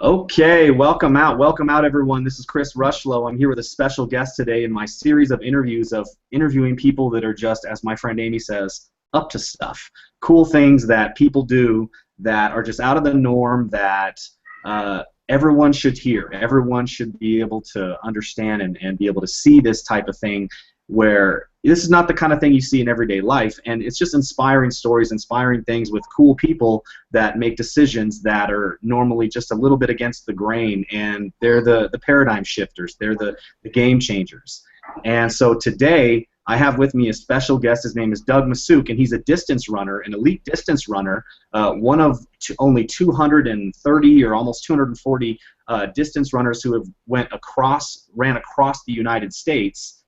Okay, welcome out, everyone. This is Chris Rushlow. I'm here with a special guest today in my series of interviews of interviewing people that are just, as my friend Amy says, up to stuff. Cool things that people do that are just out of the norm that everyone should hear. Everyone should be able to understand and be able to see this type of thing where this is not the kind of thing you see in everyday life, and it's just inspiring stories, inspiring things with cool people that make decisions that are normally just a little bit against the grain, and they're the paradigm shifters, they're the game changers. And so today I have with me a special guest. His name is Doug Masiuk, and he's a distance runner, an elite distance runner, one of only 230 or almost 240 distance runners who have ran across the United States.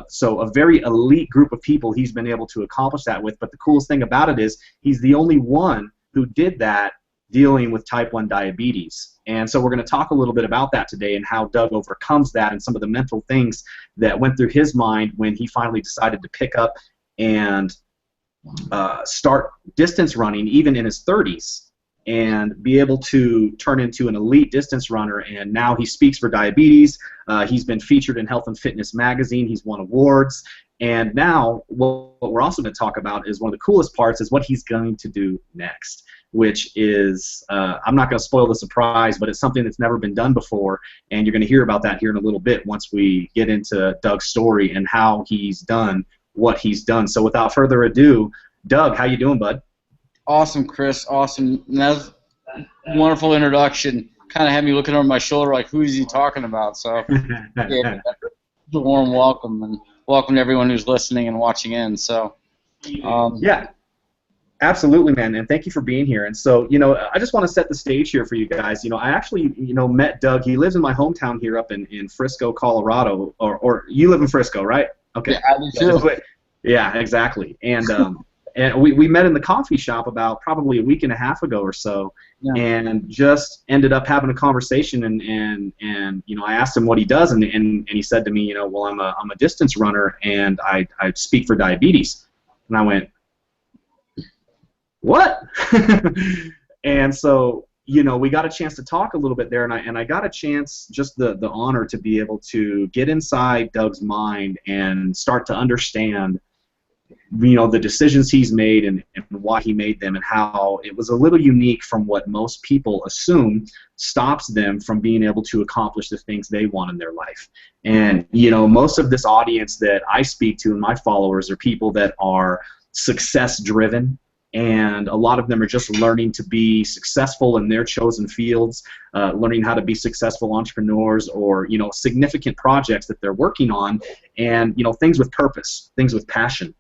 So a very elite group of people he's been able to accomplish that with. But the coolest thing about it is he's the only one who did that dealing with type 1 diabetes. And so we're going to talk a little bit about that today and how Doug overcomes that and some of the mental things that went through his mind when he finally decided to pick up and start distance running even in his 30s and be able to turn into an elite distance runner. And now he speaks for diabetes. He's been featured in Health and Fitness magazine. He's won awards. And now what we're also going to talk about is one of the coolest parts is what he's going to do next, which is, I'm not going to spoil the surprise, but it's something that's never been done before. And you're going to hear about that here in a little bit once we get into Doug's story and how he's done what he's done. So without further ado, Doug, how you doing, bud? Awesome, Chris. Awesome. And that was a wonderful introduction. Kind of had me looking over my shoulder like, who is he talking about? So, yeah, a warm welcome, and welcome to everyone who's listening and watching in. So, yeah, absolutely, man. And thank you for being here. And so, I just want to set the stage here for you guys. I actually, met Doug. He lives in my hometown here up in Frisco, Colorado. Or you live in Frisco, right? Okay. Yeah, I do too. Yeah, exactly. And and we met in the coffee shop about probably a week and a half ago or so, yeah. And just ended up having a conversation, and I asked him what he does, and he said to me, well, I'm a distance runner, and I speak for diabetes. And I went, what? And so, we got a chance to talk a little bit there, and I got a chance, just the honor to be able to get inside Doug's mind and start to understand the decisions he's made and why he made them, and how it was a little unique from what most people assume stops them from being able to accomplish the things they want in their life. And most of this audience that I speak to and my followers are people that are success driven, and a lot of them are just learning to be successful in their chosen fields, learning how to be successful entrepreneurs, or significant projects that they're working on, and things with purpose, things with passion.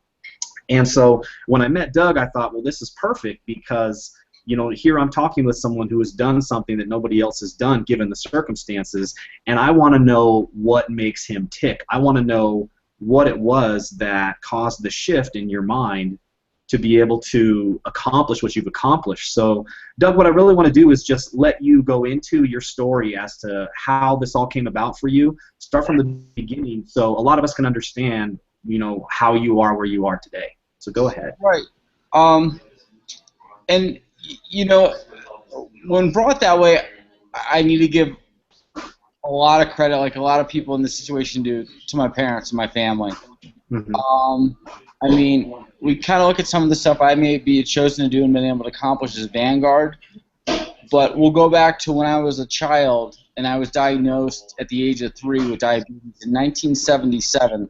And so when I met Doug, I thought, well, this is perfect because, here I'm talking with someone who has done something that nobody else has done given the circumstances, and I want to know what makes him tick. I want to know what it was that caused the shift in your mind to be able to accomplish what you've accomplished. So, Doug, what I really want to do is just let you go into your story as to how this all came about for you. Start from the beginning so a lot of us can understand how you are where you are today. So go ahead. Right. And when brought that way, I need to give a lot of credit, like a lot of people in this situation do, to my parents and my family. Mm-hmm. I mean, we kind of look at some of the stuff I may be chosen to do and been able to accomplish as Vanguard, but we'll go back to when I was a child and I was diagnosed at the age of 3 with diabetes in 1977.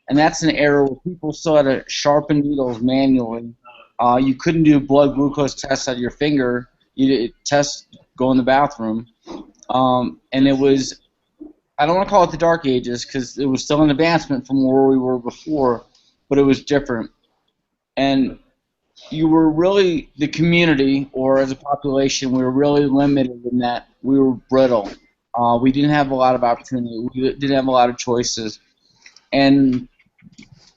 And that's an era where people still had to sharpen needles manually. You couldn't do blood glucose tests out of your finger. You did test, go in the bathroom. And it was, I don't want to call it the dark ages because it was still an advancement from where we were before, but it was different. And you were really, the community, or as a population, we were really limited in that we were brittle. We didn't have a lot of opportunity. We didn't have a lot of choices. And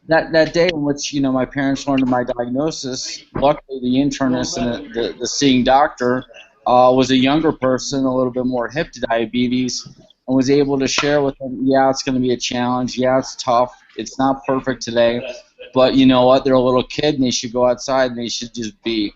that day in which my parents learned of my diagnosis, luckily the internist and the seeing doctor was a younger person, a little bit more hip to diabetes, and was able to share with them, yeah, it's going to be a challenge, yeah, it's tough, it's not perfect today, but you know what, they're a little kid and they should go outside and they should just be.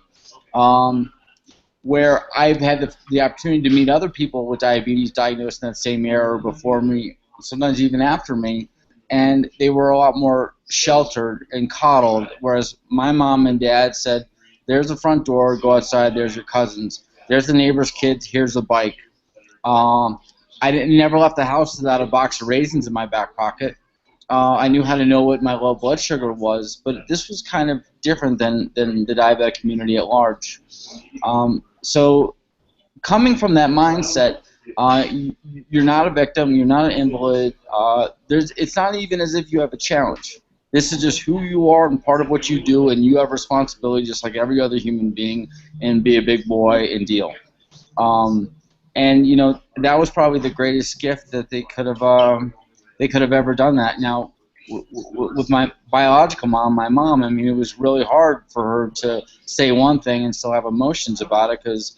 where I've had the opportunity to meet other people with diabetes diagnosed in that same era or before me, sometimes even after me, and they were a lot more sheltered and coddled, whereas my mom and dad said, there's the front door, go outside, there's your cousins. There's the neighbor's kids, here's a bike. I never left the house without a box of raisins in my back pocket. I knew how to know what my low blood sugar was, but this was kind of different than the diabetic community at large. So coming from that mindset, you're not a victim, you're not an invalid. It's not even as if you have a challenge. This is just who you are and part of what you do, and you have responsibility just like every other human being, and be a big boy and deal. And that was probably the greatest gift that they could have ever done that. Now, with my biological mom, my mom, I mean, it was really hard for her to say one thing and still have emotions about it, because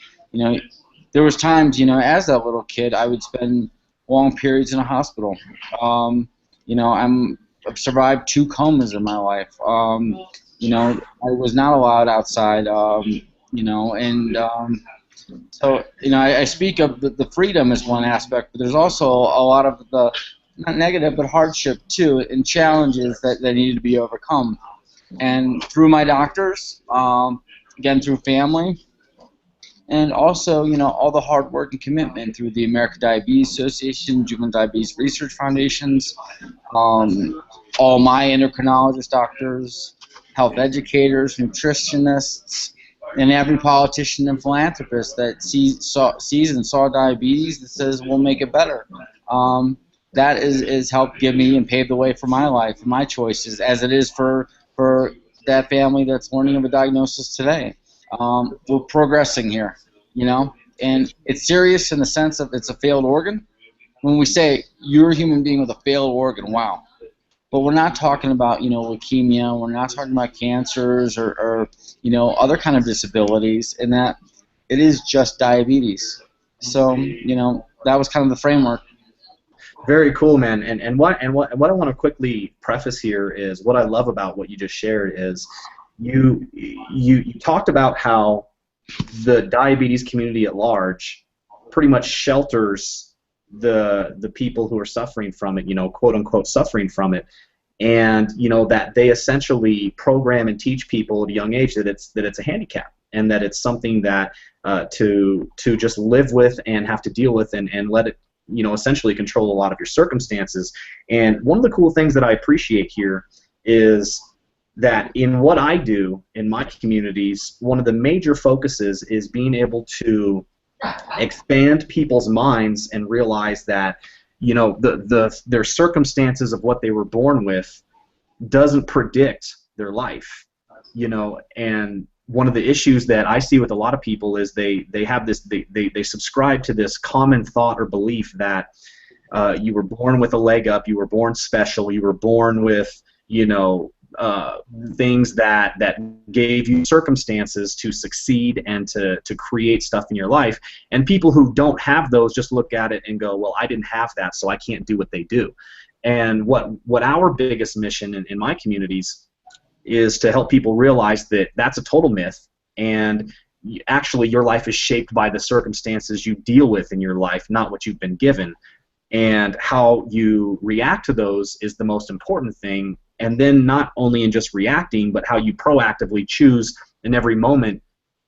there was times, as that little kid, I would spend long periods in a hospital. I've survived 2 comas in my life. I was not allowed outside. So I speak of the freedom as one aspect, but there's also a lot of the not negative but hardship too, and challenges that needed to be overcome. And through my doctors, again through family, and also all the hard work and commitment through the American Diabetes Association, Juvenile Diabetes Research Foundations, all my endocrinologist doctors, health educators, nutritionists, and every politician and philanthropist that sees and saw diabetes that says we'll make it better. That is helped give me and pave the way for my life and my choices, as it is for that family that's learning of a diagnosis today. We're progressing here, and it's serious in the sense of it's a failed organ. When we say you're a human being with a failed organ, wow. But we're not talking about, leukemia. We're not talking about cancers or other kind of disabilities, and that it is just diabetes. So, that was kind of the framework. Very cool, man. And what I want to quickly preface here is what I love about what you just shared is you talked about how the diabetes community at large pretty much shelters the people who are suffering from it, quote unquote suffering from it, and that they essentially program and teach people at a young age that it's a handicap, and that it's something that to just live with and have to deal with, and let it essentially control a lot of your circumstances. And one of the cool things that I appreciate here is that in what I do in my communities, one of the major focuses is being able to expand people's minds and realize that their circumstances of what they were born with doesn't predict their life. And one of the issues that I see with a lot of people is they have this, they subscribe to this common thought or belief that you were born with a leg up, you were born special, you were born with things that gave you circumstances to succeed and to create stuff in your life. And people who don't have those just look at it and go, well, I didn't have that, so I can't do what they do. And what our biggest mission in my communities is to help people realize that that's a total myth, and actually your life is shaped by the circumstances you deal with in your life, not what you've been given. And how you react to those is the most important thing. And then not only in just reacting, but how you proactively choose in every moment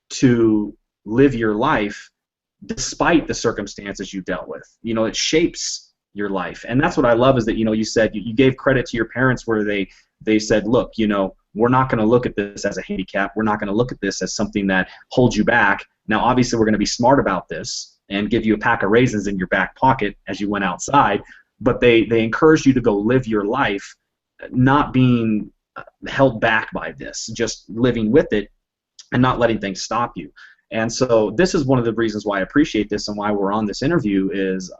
to live your life despite the circumstances you dealt with. It shapes your life. And that's what I love is that, you said you gave credit to your parents where they said, look, we're not going to look at this as a handicap. We're not going to look at this as something that holds you back. Now, obviously, we're going to be smart about this and give you a pack of raisins in your back pocket as you went outside. But they encouraged you to go live your life, not being held back by this, just living with it and not letting things stop you. And so this is one of the reasons why I appreciate this and why we're on this interview is,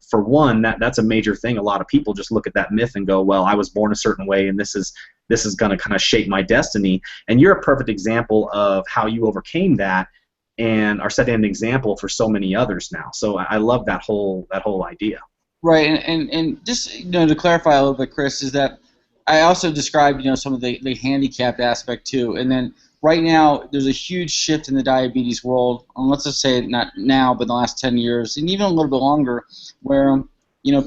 for one, that's a major thing. A lot of people just look at that myth and go, well, I was born a certain way and this is going to kind of shape my destiny. And you're a perfect example of how you overcame that and are setting an example for so many others now. So I love that whole idea. Right, and just to clarify a little bit, Chris, is that I also described some of the handicapped aspect too, and then right now there's a huge shift in the diabetes world, and let's just say not now, but in the last 10 years, and even a little bit longer, where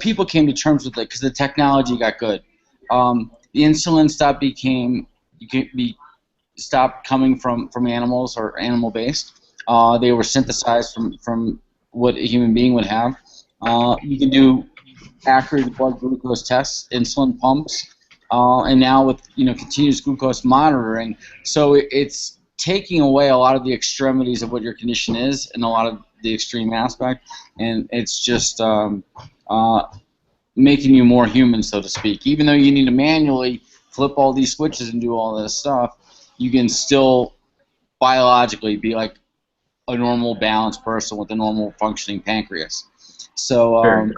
people came to terms with it because the technology got good. The insulin stopped coming from animals or animal based. They were synthesized from what a human being would have. You can do accurate blood glucose tests, insulin pumps, and now with continuous glucose monitoring. So it's taking away a lot of the extremities of what your condition is and a lot of the extreme aspect, and it's just making you more human, so to speak. Even though you need to manually flip all these switches and do all this stuff, you can still biologically be like a normal balanced person with a normal functioning pancreas. So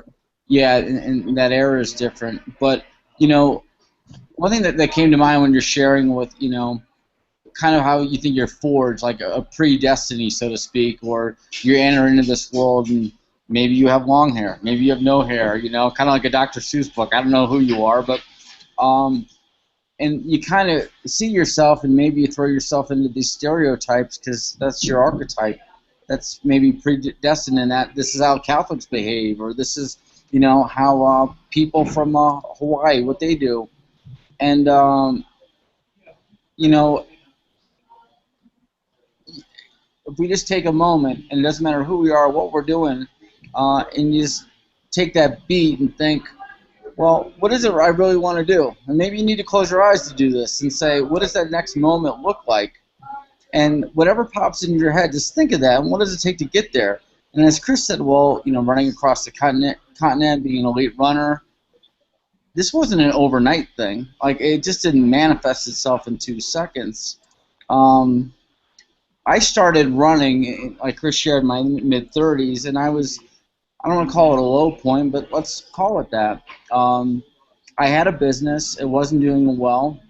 yeah, and that era is different. But one thing that came to mind when you're sharing with kind of how you think you're forged, like a predestiny, so to speak, or you enter into this world and maybe you have long hair, maybe you have no hair, kind of like a Dr. Seuss book. I don't know who you are, but and you kind of see yourself and maybe you throw yourself into these stereotypes because that's your archetype. That's maybe predestined in that this is how Catholics behave, or this is how people from Hawaii, what they do. And if we just take a moment, and it doesn't matter who we are, what we're doing, and you just take that beat and think, well, what is it I really want to do? And maybe you need to close your eyes to do this and say, what does that next moment look like? And whatever pops into your head, just think of that, and what does it take to get there? And as Chris said, well, running across the continent, being an elite runner, this wasn't an overnight thing. Like, it just didn't manifest itself in 2 seconds. I started running, like Chris shared, in my mid-30s, and I don't want to call it a low point, but let's call it that. I had a business. It wasn't doing well.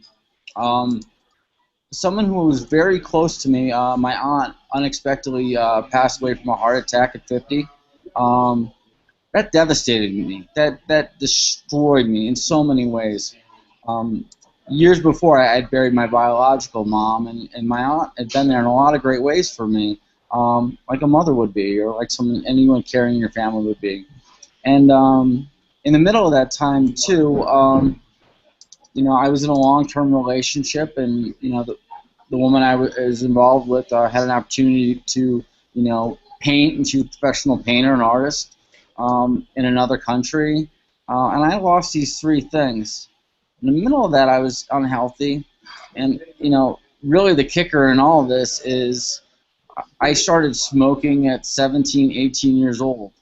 Someone who was very close to me, my aunt, unexpectedly passed away from a heart attack at 50. That devastated me. That destroyed me in so many ways. Years before, I had buried my biological mom, and my aunt had been there in a lot of great ways for me, like a mother would be, or like anyone carrying your family would be. And in the middle of that time, too, I was in a long-term relationship, and the woman I was involved with had an opportunity to paint, and she was a professional painter and artist in another country, and I lost these 3 things. In the middle of that, I was unhealthy, and really the kicker in all of this is I started smoking at 17, 18 years old,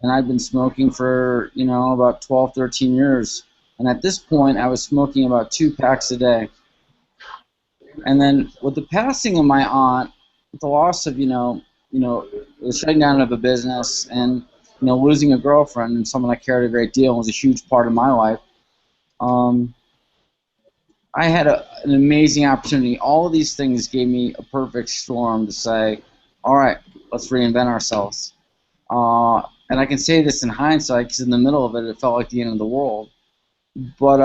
and I've been smoking for about 12, 13 years, and at this point I was smoking about 2 packs a day. And then with the passing of my aunt, with the loss of the shutting down of a business, and losing a girlfriend and someone I cared a great deal and was a huge part of my life, I had an amazing opportunity. All of these things gave me a perfect storm to say, all right, let's reinvent ourselves. And I can say this in hindsight because in the middle of it, it felt like the end of the world. But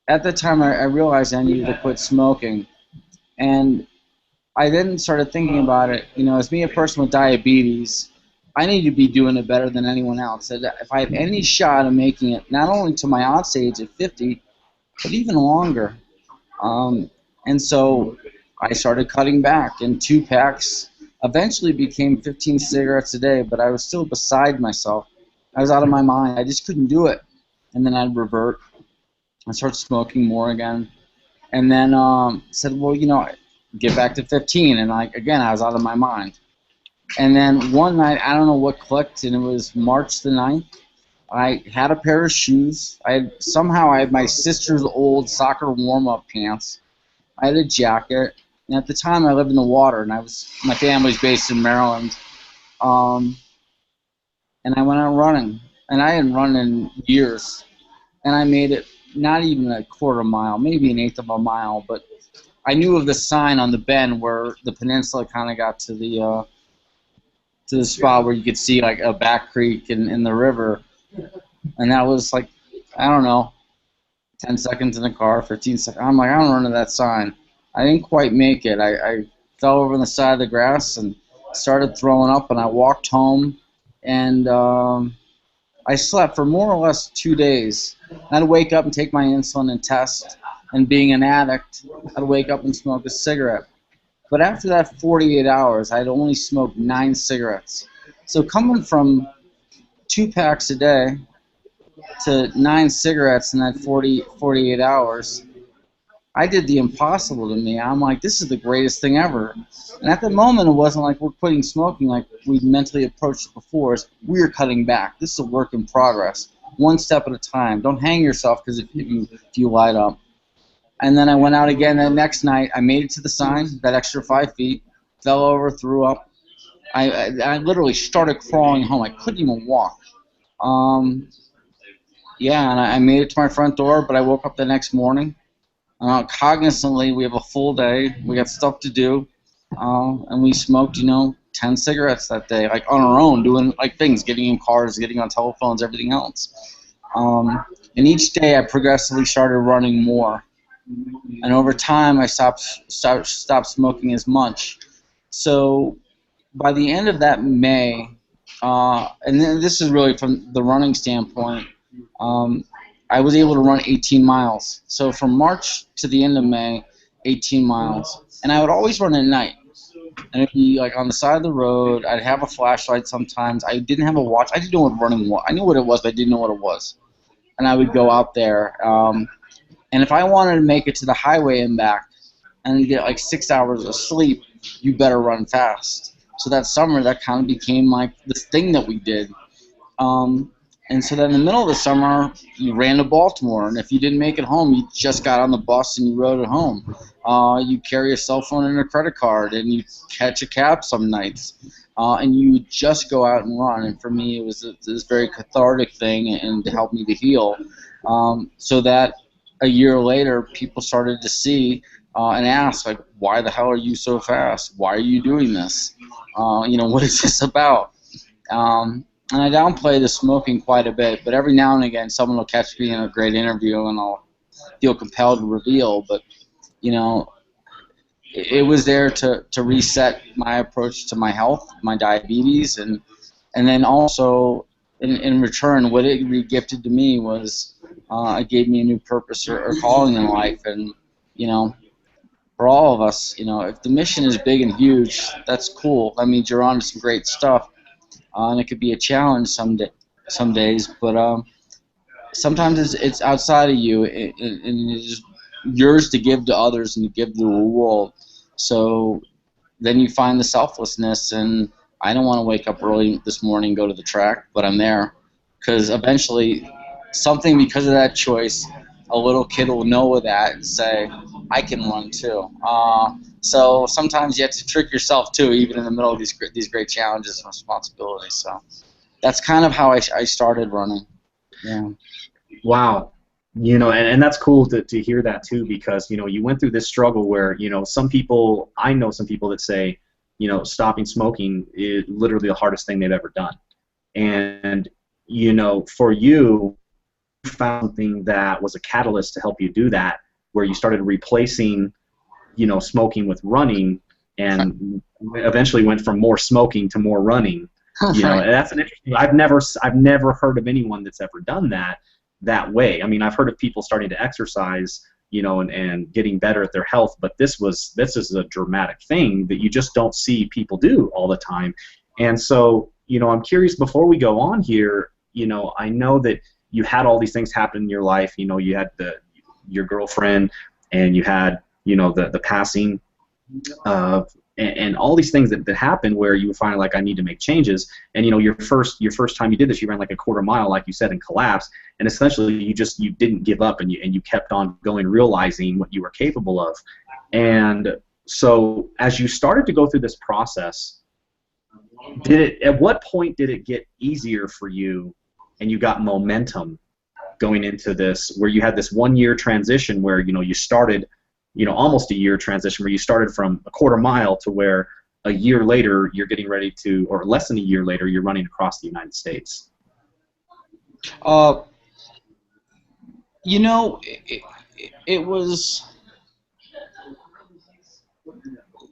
at the time, I realized I needed to quit smoking. And I then started thinking about it. As me, a person with diabetes, I need to be doing it better than anyone else. And if I have any shot of making it, not only to my aunt's age at 50, but even longer. And so I started cutting back, and 2 packs eventually became 15 cigarettes a day, but I was still beside myself. I was out of my mind. I just couldn't do it. And then I'd revert. I started smoking more again. And then said, well, get back to 15. And again, I was out of my mind. And then one night, I don't know what clicked, and it was March the 9th. I had a pair of shoes. Somehow I had my sister's old soccer warm-up pants. I had a jacket. And at the time, I lived in the water, and my family's based in Maryland. And I went out running. And I hadn't run in years. And I made it not even a quarter mile, maybe an eighth of a mile. But I knew of the sign on the bend where the peninsula kind of got to the spot where you could see like a back creek in the river. And that was like, I don't know, 10 seconds in the car, 15 seconds. I'm like, I don't run to that sign. I didn't quite make it. I fell over on the side of the grass and started throwing up, and I walked home, and I slept for more or less 2 days. I'd wake up and take my insulin and test, and being an addict, I'd wake up and smoke a cigarette. But after that 48 hours, I'd only smoked 9 cigarettes. So coming from 2 packs a day to 9 cigarettes in that 48 hours, I did the impossible to me. I'm like, this is the greatest thing ever. And at the moment, it wasn't like we're quitting smoking like we mentally approached it before. We're cutting back. This is a work in progress, one step at a time. Don't hang yourself because if you light up. And then I went out again the next night. I made it to the sign, that extra 5 feet, fell over, threw up. I literally started crawling home. I couldn't even walk. Yeah, and I made it to my front door, but I woke up the next morning. Cognizantly, we have a full day. We got stuff to do, and we smoked, 10 cigarettes that day, like on our own, doing like things, getting in cars, getting on telephones, everything else. And each day, I progressively started running more, and over time, I stopped smoking as much. So by the end of that May, and then this is really from the running standpoint. I was able to run 18 miles. So from March to the end of May, 18 miles. And I would always run at night. And it'd be like on the side of the road. I'd have a flashlight sometimes. I didn't have a watch. I didn't know what running was. I knew what it was, but I didn't know what it was. And I would go out there. And if I wanted to make it to the highway and back and get like 6 hours of sleep, you better run fast. So that summer, that kind of became like this thing that we did. And so then in the middle of the summer, you ran to Baltimore, and if you didn't make it home, you just got on the bus and you rode it home. You carry a cell phone and a credit card, and you catch a cab some nights, and you would just go out and run. And for me, it was this very cathartic thing, and to help me to heal. So that a year later, people started to see and ask, like, why the hell are you so fast? Why are you doing this? What is this about? And I downplay the smoking quite a bit, but every now and again someone will catch me in a great interview and I'll feel compelled to reveal. But, it was there to reset my approach to my health, my diabetes, and then also in return what it re-gifted to me was it gave me a new purpose or calling in life. And, for all of us, if the mission is big and huge, that's cool. That means you're on to some great stuff. And it could be a challenge some days, but sometimes it's outside of you, and it's yours to give to others and to give to the world. So then you find the selflessness, and I don't want to wake up early this morning and go to the track, but I'm there because eventually because of that choice, a little kid will know that and say, I can run too. So sometimes you have to trick yourself too, even in the middle of these great challenges and responsibilities. So that's kind of how I started running. Yeah. Wow. And that's cool to hear that too, because, you went through this struggle where, I know some people that say, stopping smoking is literally the hardest thing they've ever done. And, for you found something that was a catalyst to help you do that, where you started replacing, smoking with running, and eventually went from more smoking to more running. And that's an interesting. I've never heard of anyone that's ever done that way. I mean, I've heard of people starting to exercise, and getting better at their health, but this is a dramatic thing that you just don't see people do all the time. And so, I'm curious, before we go on here, I know that you had all these things happen in your life. You had your girlfriend, and you had the passing, and all these things that happened where you were finally like, I need to make changes. And your first time you did this, you ran like a quarter mile, like you said, and collapsed. And essentially you didn't give up, and you kept on going, realizing what you were capable of. And so as you started to go through this process, at what point did it get easier for you, and you got momentum going into this, where you had this 1 year transition where you started, almost a year transition where you started from a quarter mile to where a year later you're getting ready to, or less than a year later, you're running across the United States? It was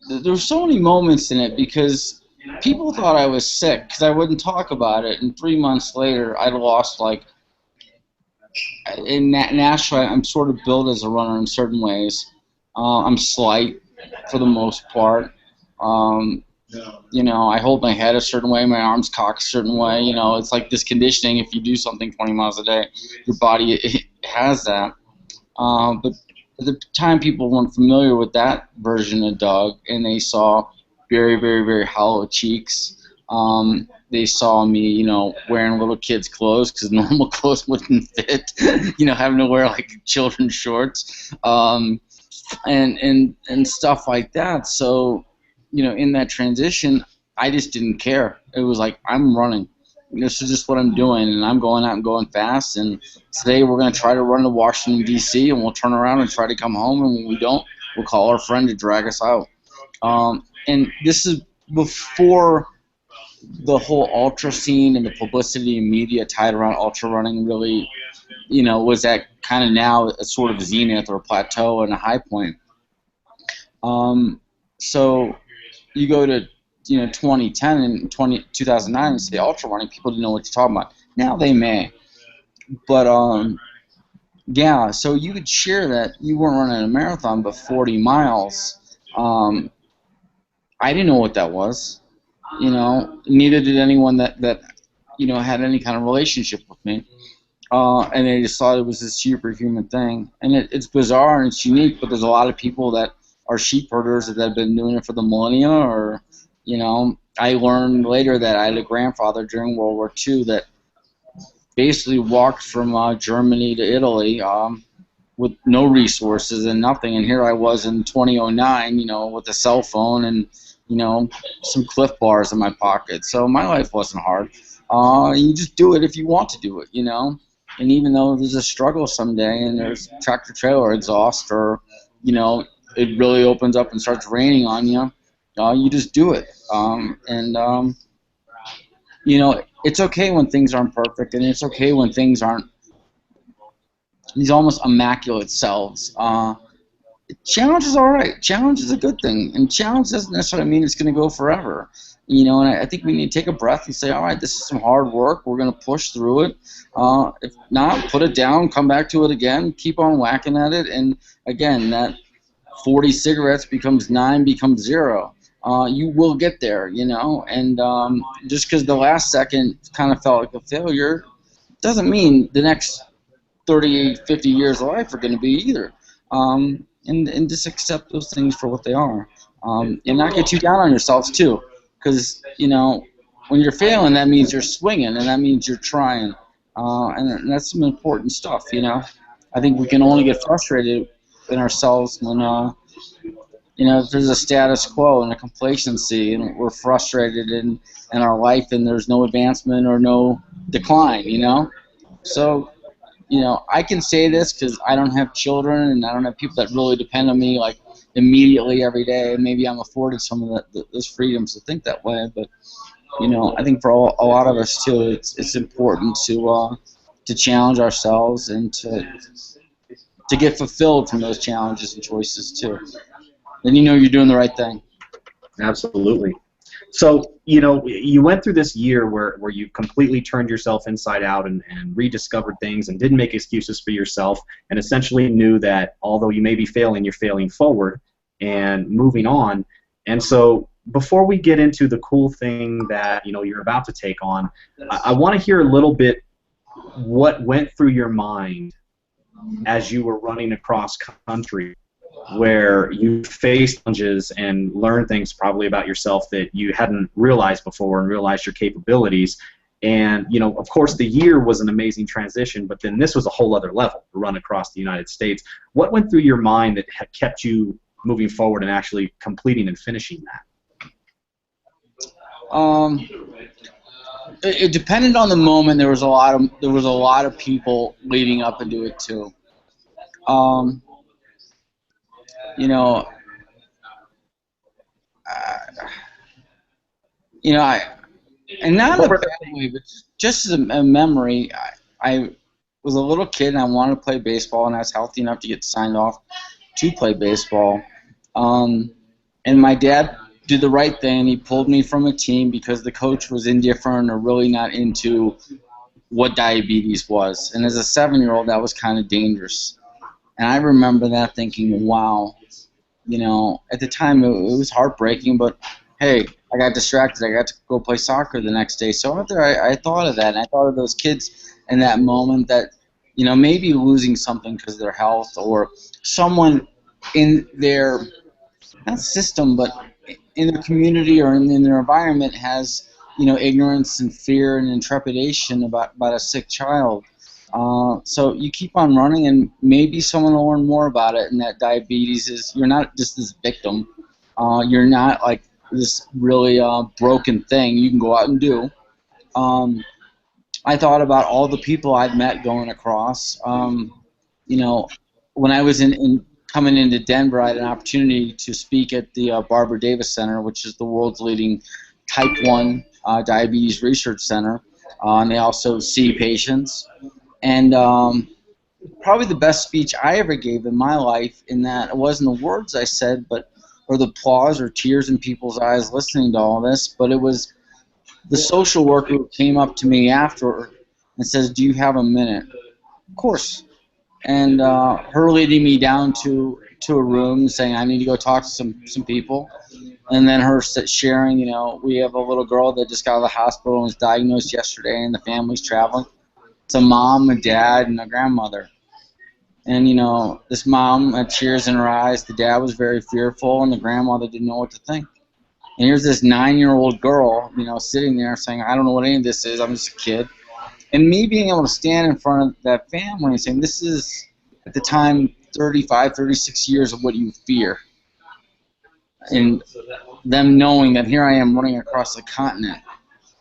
there were so many moments in it because people thought I was sick because I wouldn't talk about it, and 3 months later I'd lost like. Naturally, I'm sort of built as a runner in certain ways. I'm slight for the most part. Um, I hold my head a certain way, my arms cocked a certain way. It's like this conditioning. If you do something 20 miles a day, your body it has that. But at the time, people weren't familiar with that version of Doug, and they saw very, very, very hollow cheeks. They saw me, wearing little kids' clothes because normal clothes wouldn't fit. Having to wear like children's shorts, and stuff like that. So, in that transition, I just didn't care. It was like I'm running. This is just what I'm doing, and I'm going out and going fast. And today we're going to try to run to Washington, D.C., and we'll turn around and try to come home. And when we don't, we'll call our friend to drag us out. And this is before the whole ultra scene and the publicity and media tied around ultra running really, was at kind of now a sort of zenith or a plateau and a high point. So you go to 2010 and 2009 and say ultra running, people didn't know what you're talking about. Now they may, but yeah. So you could share that you weren't running a marathon, but 40 miles. I didn't know what that was. Neither did anyone that had any kind of relationship with me. And they just thought it was this superhuman thing. And it's bizarre and it's unique, but there's a lot of people that are sheep herders that have been doing it for the millennia. Or, I learned later that I had a grandfather during World War II that basically walked from Germany to Italy with no resources and nothing. And here I was in 2009, with a cell phone and, some Cliff Bars in my pocket. So my life wasn't hard. You just do it if you want to do it, And even though there's a struggle someday and there's tractor trailer exhaust or, it really opens up and starts raining on you, you just do it. It's okay when things aren't perfect, and it's okay when things aren't these almost immaculate selves. Challenge is all right. Challenge is a good thing, and challenge doesn't necessarily mean it's going to go forever. And I think we need to take a breath and say, all right, this is some hard work. We're going to push through it. If not, put it down, come back to it again, keep on whacking at it, and again, that 40 cigarettes becomes 9, becomes 0. You will get there, and just because the last second kind of felt like a failure doesn't mean the next 30, 50 years of life are going to be either. And just accept those things for what they are. And not get too down on yourselves, too. Because, when you're failing, that means you're swinging, and that means you're trying. And that's some important stuff, I think we can only get frustrated in ourselves when, if there's a status quo and a complacency, and we're frustrated in our life, and there's no advancement or no decline, So, I can say this because I don't have children and I don't have people that really depend on me like immediately every day. And maybe I'm afforded some of those freedoms to think that way. But I think for a lot of us too, it's important to challenge ourselves and to get fulfilled from those challenges and choices too. Then you're doing the right thing. Absolutely. So, you went through this year where you completely turned yourself inside out and rediscovered things and didn't make excuses for yourself and essentially knew that although you may be failing, you're failing forward and moving on. And so before we get into the cool thing that, you're about to take on, I want to hear a little bit what went through your mind as you were running across country, where you faced challenges and learned things probably about yourself that you hadn't realized before and realized your capabilities. And, of course, the year was an amazing transition, but then this was a whole other level to run across the United States. What went through your mind that had kept you moving forward and actually completing and finishing that? It depended on the moment. There was a lot of people leading up into it too. And not in a bad way, but just as a memory, I was a little kid and I wanted to play baseball, and I was healthy enough to get signed off to play baseball. And my dad did the right thing. He pulled me from a team because the coach was indifferent or really not into what diabetes was. And as a 7-year-old, that was kind of dangerous. And I remember that thinking, wow, at the time it was heartbreaking, but hey, I got distracted. I got to go play soccer the next day. So after I thought of that, and I thought of those kids in that moment that, maybe losing something because of their health, or someone in their, not system, but in their community or in their environment has, ignorance and fear and trepidation about a sick child. So you keep on running, and maybe someone will learn more about it, and that diabetes is, you're not just this victim. You're not like this really broken thing you can go out and do. I thought about all the people I'd met going across. When I was coming into Denver, I had an opportunity to speak at the Barbara Davis Center, which is the world's leading type 1 diabetes research center. And they also see patients. And probably the best speech I ever gave in my life, in that it wasn't the words I said, or the applause or tears in people's eyes listening to all this, but it was the social worker who came up to me after and says, "Do you have a minute?" Of course. And her leading me down to a room, saying I need to go talk to some people, and then her sharing, we have a little girl that just got out of the hospital and was diagnosed yesterday, and the family's traveling. It's a mom, a dad, and a grandmother. And this mom had tears in her eyes. The dad was very fearful, and the grandmother didn't know what to think. And here's this 9-year-old girl, sitting there saying, "I don't know what any of this is. I'm just a kid." And me being able to stand in front of that family and saying, this is, at the time, 35, 36 years of what you fear. And them knowing that here I am running across the continent,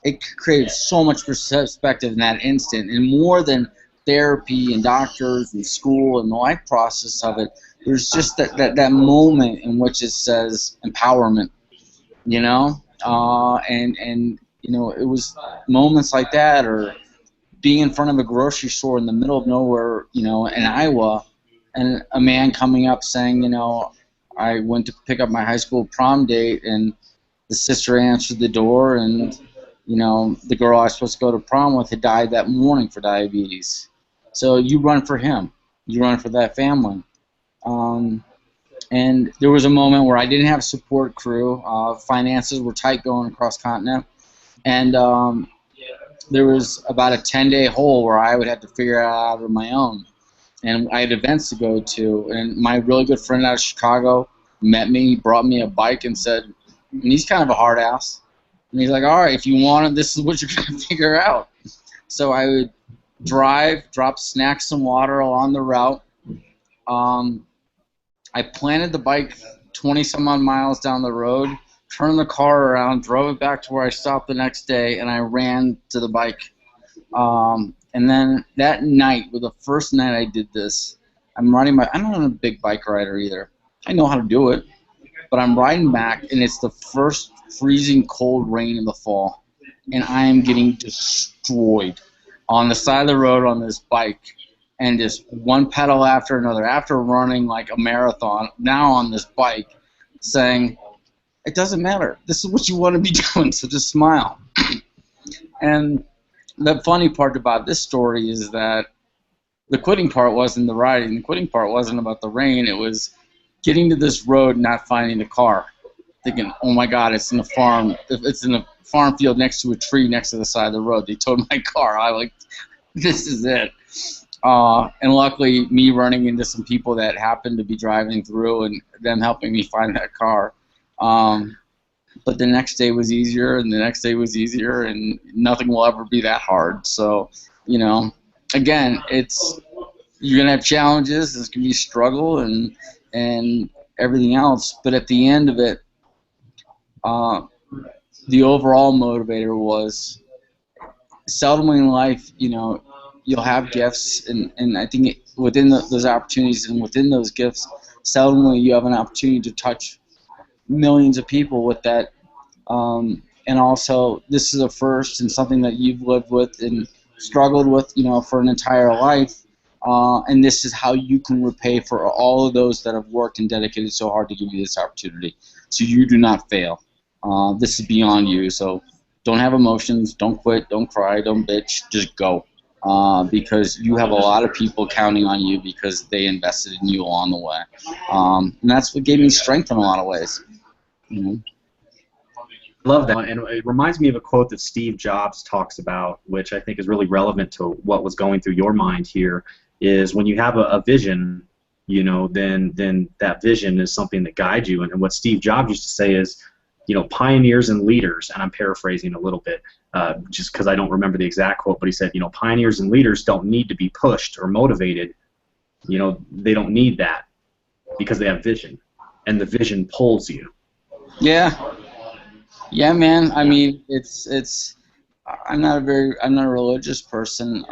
it created so much perspective in that instant. And more than therapy and doctors and school and the life process of it, there's just that moment in which it says empowerment, it was moments like that, or being in front of a grocery store in the middle of nowhere, in Iowa, and a man coming up saying, I went to pick up my high school prom date, and the sister answered the door, and, the girl I was supposed to go to prom with had died that morning for diabetes. So you run for him. You run for that family. And there was a moment where I didn't have a support crew. Finances were tight going across continent. And there was about a 10-day hole where I would have to figure it out on my own. And I had events to go to. And my really good friend out of Chicago met me, brought me a bike, and said, and he's kind of a hard ass. And he's like, all right, if you want it, this is what you're going to figure out. So I would drive, drop snacks and water along the route. I planted the bike 20-some-odd miles down the road, turned the car around, drove it back to where I stopped the next day, and I ran to the bike. And then that night, the first night I did this, I'm riding I'm not a big bike rider either. I know how to do it, but I'm riding back, and it's the first freezing cold rain in the fall, and I am getting destroyed on the side of the road on this bike, and just one pedal after another, after running like a marathon, now on this bike, saying, it doesn't matter. This is what you want to be doing, so just smile. And the funny part about this story is that the quitting part wasn't the riding. The quitting part wasn't about the rain. It was getting to this road, not finding the car, thinking, oh my God, it's in a farm. It's in a farm field next to a tree next to the side of the road. They towed my car. I like, this is it. And luckily, me running into some people that happened to be driving through and them helping me find that car. But the next day was easier, and the next day was easier, and nothing will ever be that hard. So, again, you're going to have challenges. There's going to be struggle and everything else. But at the end of it, the overall motivator was seldomly in life, you'll have gifts, and I think within those opportunities and within those gifts, seldomly you have an opportunity to touch millions of people with that. And also, this is a first and something that you've lived with and struggled with, for an entire life. And this is how you can repay for all of those that have worked and dedicated so hard to give you this opportunity. so you do not fail. This is beyond you, so don't have emotions, don't quit, don't cry, don't bitch, just go. Because you have a lot of people counting on you because they invested in you along the way. And that's what gave me strength in a lot of ways. You know? Love that, and it reminds me of a quote that Steve Jobs talks about, which I think is really relevant to what was going through your mind here. Is when you have a vision, you know, then that vision is something that guides you. And what Steve Jobs used to say is, you know, pioneers and leaders, and I'm paraphrasing a little bit, just because I don't remember the exact quote, but he said, you know, pioneers and leaders don't need to be pushed or motivated. You know, they don't need that because they have vision, and the vision pulls you. Yeah. Yeah, man. I mean, it's. I'm not a religious person,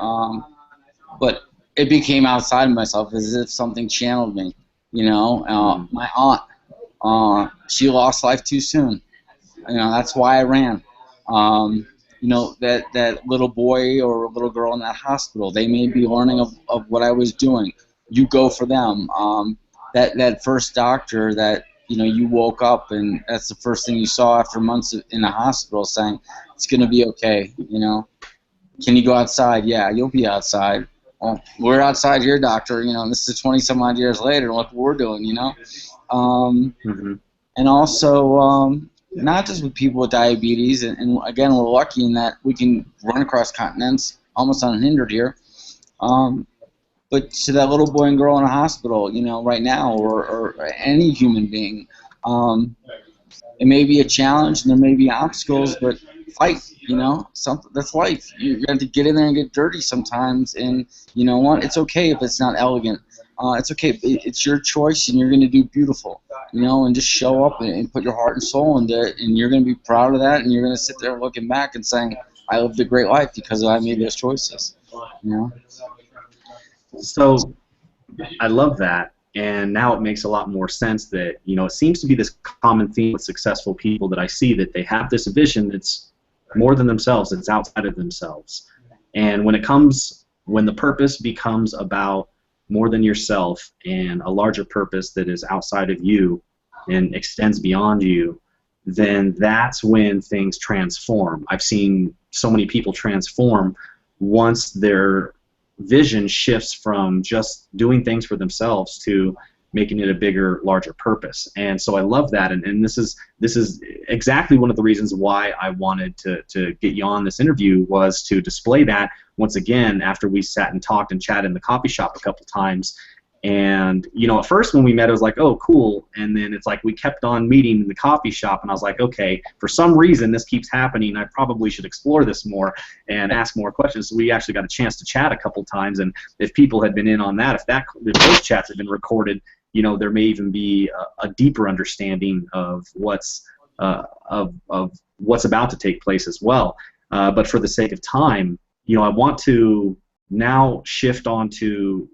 but it became outside of myself as if something channeled me. You know, my aunt, she lost life too soon. You know, that's why I ran. You know, that little boy or little girl in that hospital, they may be learning of what I was doing. You go for them. That first doctor that, you know, you woke up and that's the first thing you saw after months in the hospital, saying it's going to be okay. You know, can you go outside? Yeah, you'll be outside. Well, we're outside here, doctor. You know, and this is 20 some odd years later. Look what we're doing. You know, and also not just with people with diabetes. And again, we're lucky in that we can run across continents almost unhindered here. But to that little boy and girl in a hospital, you know, right now, or any human being, it may be a challenge and there may be obstacles, but fight, you know, something that's life. You're going to get in there and get dirty sometimes, and you know what? It's okay if it's not elegant. It's okay. It's your choice, and you're going to do beautiful, you know, and just show up and put your heart and soul into it, and you're going to be proud of that, and you're going to sit there looking back and saying, I lived a great life because I made those choices, you know. So I love that, and now it makes a lot more sense that, you know, it seems to be this common theme with successful people that I see, that they have this vision that's more than themselves, it's outside of themselves. And when the purpose becomes about more than yourself and a larger purpose that is outside of you and extends beyond you, then that's when things transform. I've seen so many people transform once their vision shifts from just doing things for themselves to making it a bigger, larger purpose. And so I love that, and this is exactly one of the reasons why I wanted to get you on this interview, was to display that once again after we sat and talked and chatted in the coffee shop a couple times. And, you know, at first when we met, it was like, oh, cool. And then it's like we kept on meeting in the coffee shop, and I was like, okay, for some reason this keeps happening. I probably should explore this more and ask more questions. So we actually got a chance to chat a couple times, and if people had been in on that, if those chats had been recorded, you know, there may even be a deeper understanding of what's about to take place as well. But for the sake of time, you know, I want to now shift on to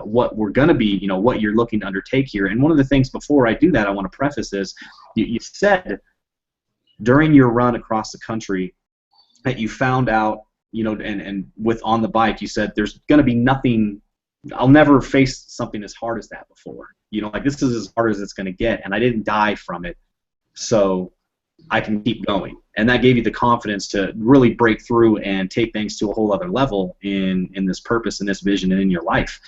what we're going to be, you know, what you're looking to undertake here. And one of the things before I do that, I want to preface is, you said during your run across the country that you found out, you know, and with on the bike, you said there's going to be nothing, I'll never face something as hard as that before. You know, like, this is as hard as it's going to get, and I didn't die from it, so I can keep going. And that gave you the confidence to really break through and take things to a whole other level in this purpose and this vision and in your life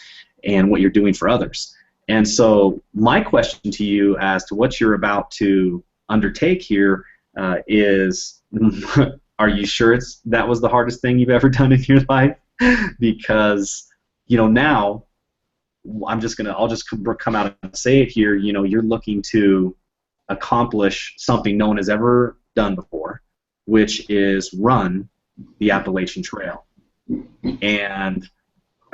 and what you're doing for others. And so my question to you as to what you're about to undertake here is, are you sure that was the hardest thing you've ever done in your life? Because, you know, now I'll just come out and say it here, you know, you're looking to accomplish something no one has ever done before, which is run the Appalachian Trail. And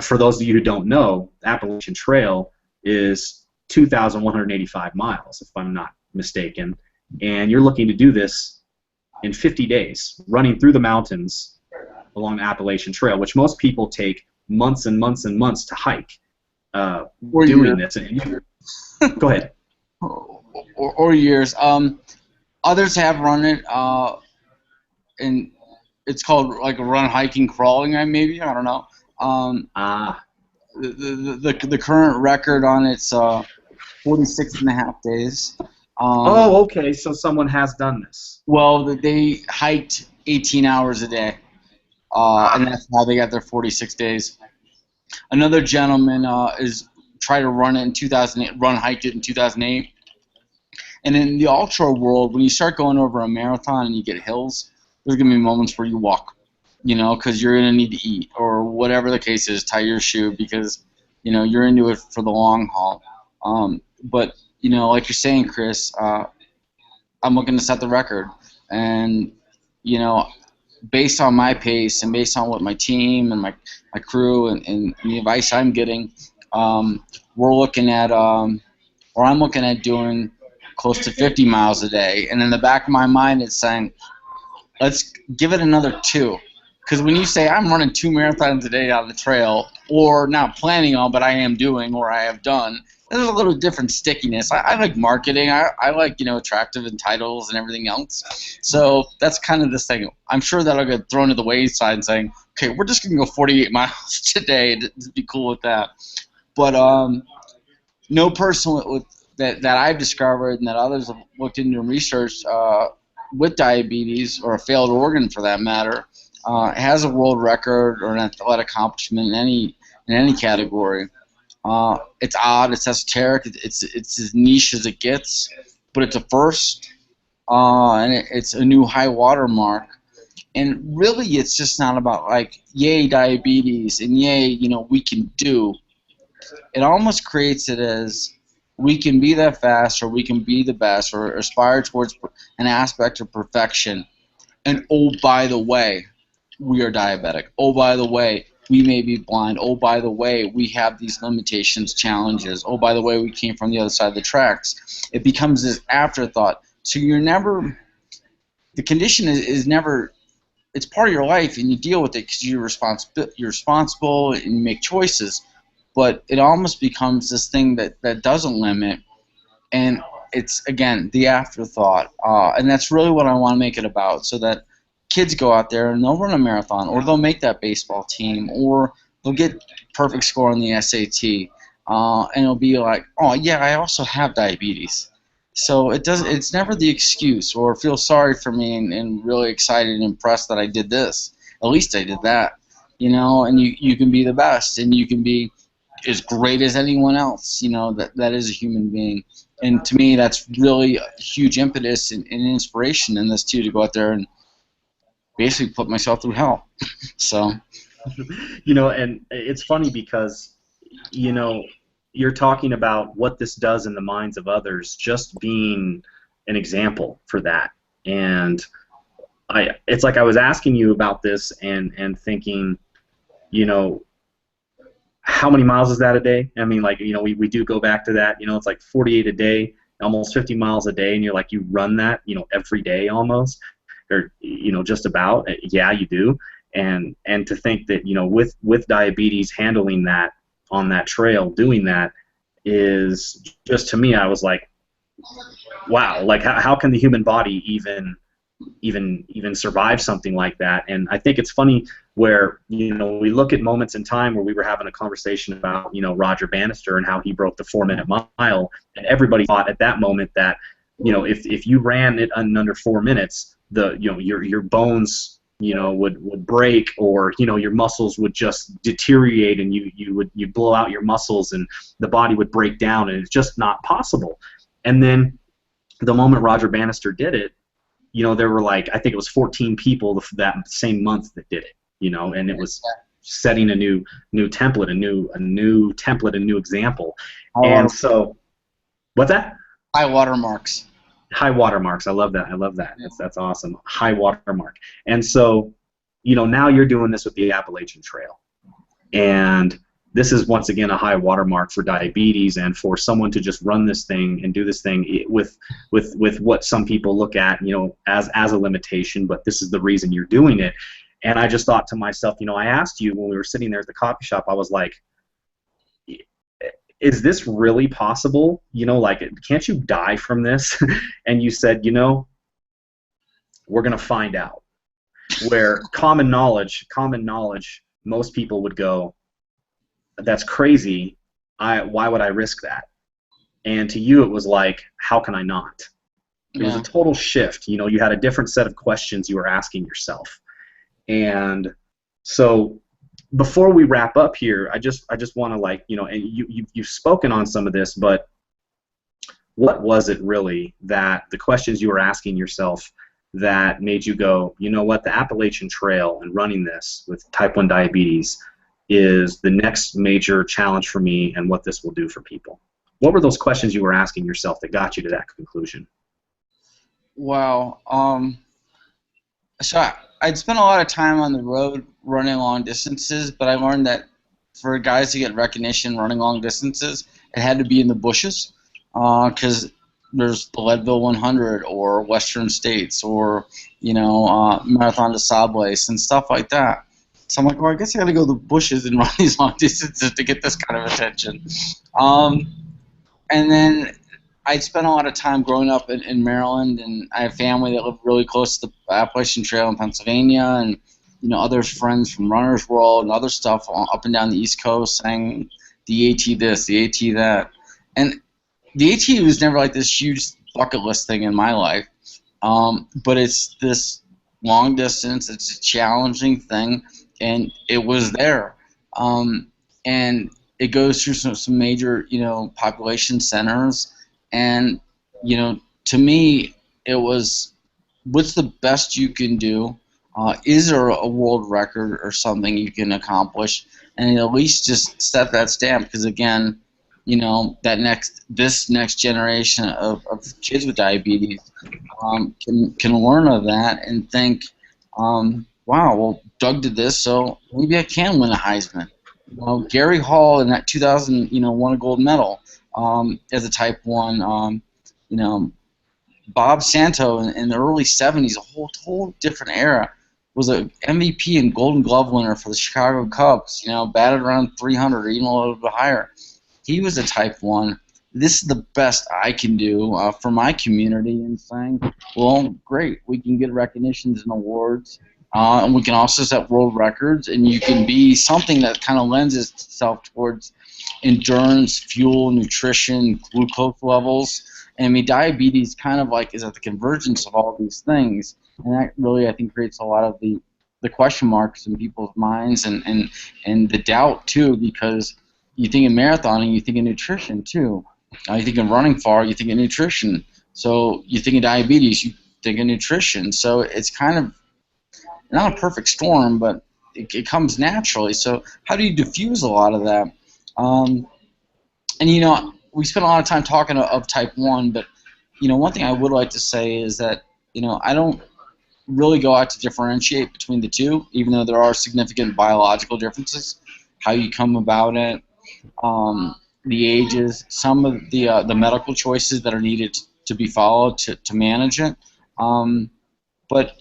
for those of you who don't know, the Appalachian Trail is 2,185 miles, if I'm not mistaken, and you're looking to do this in 50 days, running through the mountains along the Appalachian Trail, which most people take months and months and months to hike. Doing this. Go ahead. Or years. Others have run it, and it's called like a run, hiking, crawling. Maybe, I don't know. The current record on it's 46 and a half days. Oh, okay. So someone has done this. Well, they hiked 18 hours a day, and Ah. that's how they got their 46 days. Another gentleman is tried to run it in 2008, hiked it in 2008. And in the ultra world, when you start going over a marathon and you get hills, there's gonna be moments where you walk, because you're gonna need to eat or whatever the case is. Tie your shoe because you're into it for the long haul. But like you're saying, Chris, I'm looking to set the record, and you know, based on my pace and based on what my team and my crew and the advice I'm getting, we're looking at or I'm looking at doing close to 50 miles a day. And in the back of my mind, it's saying, let's give it another 2. Because when you say I'm running 2 marathons a day on the trail, or not planning on, but I am doing or I have done, there's a little different stickiness. I like marketing. I like, attractive and titles and everything else. So that's kind of this thing. I'm sure that'll get thrown to the wayside saying, okay, we're just going to go 48 miles today to be cool with that. But no person that I've discovered and that others have looked into and researched with diabetes, or a failed organ for that matter, has a world record or an athletic accomplishment in any category. It's odd, it's esoteric, it's as niche as it gets, but it's a first, and it's a new high water mark. And really, it's just not about like, yay diabetes and yay, we can do. It almost creates it as we can be that fast, or we can be the best, or aspire towards an aspect of perfection. And oh, by the way, we are diabetic. Oh, by the way, we may be blind. Oh, by the way, we have these limitations, challenges. Oh, by the way, we came from the other side of the tracks. It becomes this afterthought. So the condition is never, it's part of your life, and you deal with it because you're responsible and you make choices. But it almost becomes this thing that doesn't limit, and it's, again, the afterthought. And that's really what I want to make it about, so that kids go out there and they'll run a marathon, or they'll make that baseball team, or they'll get perfect score on the SAT, and it'll be like, oh yeah, I also have diabetes. So it's never the excuse, or feel sorry for me and really excited and impressed that I did this. At least I did that, and you can be the best, and you can be as great as anyone else, that is a human being. And to me, that's really a huge impetus and inspiration in this too, to go out there and basically put myself through hell. So, And it's funny because, you're talking about what this does in the minds of others, just being an example for that. And it's like I was asking you about this and thinking, how many miles is that a day? I mean, like, we do go back to that, it's like 48 a day, almost 50 miles a day, and you're like, you run that, every day almost, or, just about. Yeah, you do. And to think that, with diabetes, handling that on that trail, doing that, is just, to me, I was like, wow, like, how can the human body even survive something like that? And I think it's funny where, we look at moments in time where we were having a conversation about, Roger Bannister and how he broke the 4-minute mile, and everybody thought at that moment that, if you ran it in under 4 minutes, your bones, would break, or, your muscles would just deteriorate, and you'd blow out your muscles, and the body would break down, and it's just not possible. And then the moment Roger Bannister did it, there were, like, I think it was 14 people that same month that did it, and it was setting a new template, a new template, a new example. And so, what's that? high watermarks. High watermarks. I love that. That's awesome. High watermark. And so, now you're doing this with the Appalachian Trail, and this is once again a high watermark for diabetes, and for someone to just run this thing and do this thing with what some people look at, as a limitation, but this is the reason you're doing it. And I just thought to myself, I asked you when we were sitting there at the coffee shop, I was like, is this really possible? Like, can't you die from this? And you said, we're going to find out. Where common knowledge, most people would go, that's crazy. Why would I risk that? and to you it was like, how can I not? It was a total shift. You know, you had a different set of questions you were asking yourself. And so before we wrap up here, I just want to, like, you know, and you've spoken on some of this, but what was it really that the questions you were asking yourself that made you go, you know what, the Appalachian Trail and running this with type 1 diabetes is the next major challenge for me and what this will do for people? What were those questions you were asking yourself that got you to that conclusion? Wow. So I'd spent a lot of time on the road running long distances, but I learned that for guys to get recognition running long distances, it had to be in the bushes, because there's the Leadville 100 or Western States or, you know, Marathon de Sables and stuff like that. So I'm like, well, I guess I got to go to the bushes and run these long distances to get this kind of attention. And then I spent a lot of time growing up in Maryland, and I have family that lived really close to the Appalachian Trail in Pennsylvania, and, you know, other friends from Runner's World and other stuff up and down the East Coast saying the AT this, the AT that. And the AT was never like this huge bucket list thing in my life, but it's this long distance, it's a challenging thing, and it was there. And it goes through some major, you know, population centers. And, you know, to me, it was, what's the best you can do? Is there a world record or something you can accomplish? And at least just set that stamp, because, again, you know, this next generation of kids with diabetes can learn of that and think, wow, well, Doug did this, so maybe I can win a Heisman. You know, Gary Hall in that 2000, you know, won a gold medal. As a type 1, you know, Bob Santo in the early 70s, a whole different era, was a MVP and Golden Glove winner for the Chicago Cubs, you know, batted around 300 or even a little bit higher. He was a type 1. This is the best I can do for my community, and saying, well, great, we can get recognitions and awards, and we can also set world records, and you can be something that kind of lends itself towards endurance, fuel, nutrition, glucose levels. And I mean, diabetes kind of like is at the convergence of all these things, and that really, I think, creates a lot of the question marks in people's minds, and the doubt too, because you think of marathoning, you think of nutrition too. You think of running far, you think of nutrition. So you think of diabetes, you think of nutrition. So it's kind of not a perfect storm, but it comes naturally. So how do you diffuse a lot of that? And, you know, we spent a lot of time talking of type 1, but, you know, one thing I would like to say is that, you know, I don't really go out to differentiate between the two, even though there are significant biological differences, how you come about it, the ages, some of the medical choices that are needed to be followed to manage it. But,